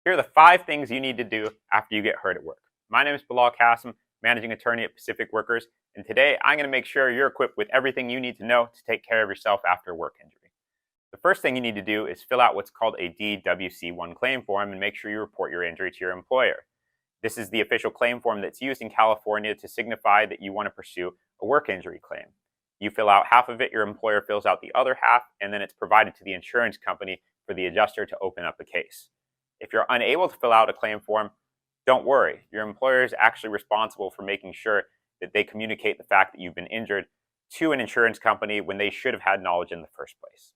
Here are the 5 things you need to do after you get hurt at work. My name is Bilal Kassem, managing attorney at Pacific Workers, and today I'm going to make sure you're equipped with everything you need to know to take care of yourself after a work injury. The first thing you need to do is fill out what's called a DWC-1 claim form and make sure you report your injury to your employer. This is the official claim form that's used in California to signify that you want to pursue a work injury claim. You fill out half of it, your employer fills out the other half, and then it's provided to the insurance company for the adjuster to open up a case. If you're unable to fill out a claim form, don't worry. Your employer is actually responsible for making sure that they communicate the fact that you've been injured to an insurance company when they should have had knowledge in the first place.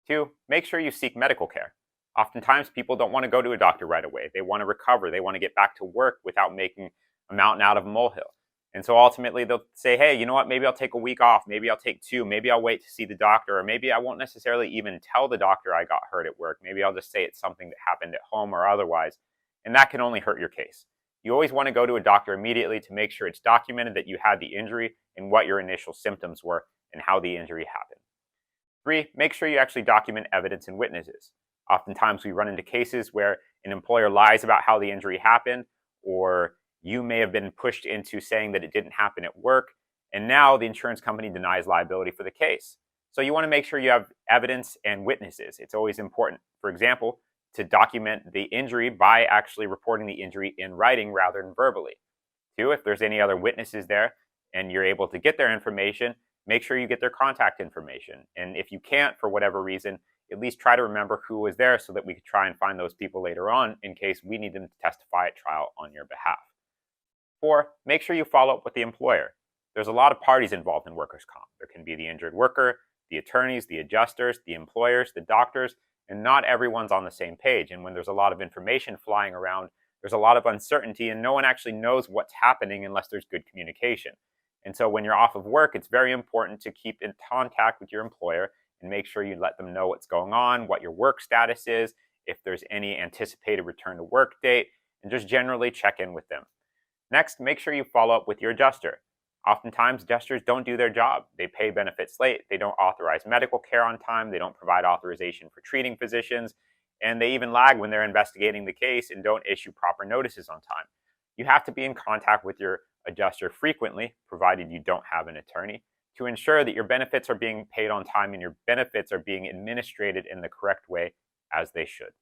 2, make sure you seek medical care. Oftentimes, people don't want to go to a doctor right away. They want to recover. They want to get back to work without making a mountain out of a molehill. And so ultimately, they'll say, hey, you know what? Maybe I'll take a week off. Maybe I'll take 2. Maybe I'll wait to see the doctor. Or maybe I won't necessarily even tell the doctor I got hurt at work. Maybe I'll just say it's something that happened at home or otherwise. And that can only hurt your case. You always want to go to a doctor immediately to make sure it's documented that you had the injury and what your initial symptoms were and how the injury happened. 3, make sure you actually document evidence and witnesses. Oftentimes we run into cases where an employer lies about how the injury happened, or you may have been pushed into saying that it didn't happen at work, and now the insurance company denies liability for the case. So you want to make sure you have evidence and witnesses. It's always important, for example, to document the injury by actually reporting the injury in writing rather than verbally. 2, if there's any other witnesses there and you're able to get their information, make sure you get their contact information. And if you can't, for whatever reason, at least try to remember who was there so that we could try and find those people later on in case we need them to testify at trial on your behalf. 4, make sure you follow up with the employer. There's a lot of parties involved in workers' comp. There can be the injured worker, the attorneys, the adjusters, the employers, the doctors, and not everyone's on the same page. And when there's a lot of information flying around, there's a lot of uncertainty and no one actually knows what's happening unless there's good communication. And so when you're off of work, it's very important to keep in contact with your employer and make sure you let them know what's going on, what your work status is, if there's any anticipated return to work date, and just generally check in with them. Next, make sure you follow up with your adjuster. Oftentimes, adjusters don't do their job. They pay benefits late, they don't authorize medical care on time, they don't provide authorization for treating physicians, and they even lag when they're investigating the case and don't issue proper notices on time. You have to be in contact with your adjuster frequently, provided you don't have an attorney, to ensure that your benefits are being paid on time and your benefits are being administered in the correct way as they should.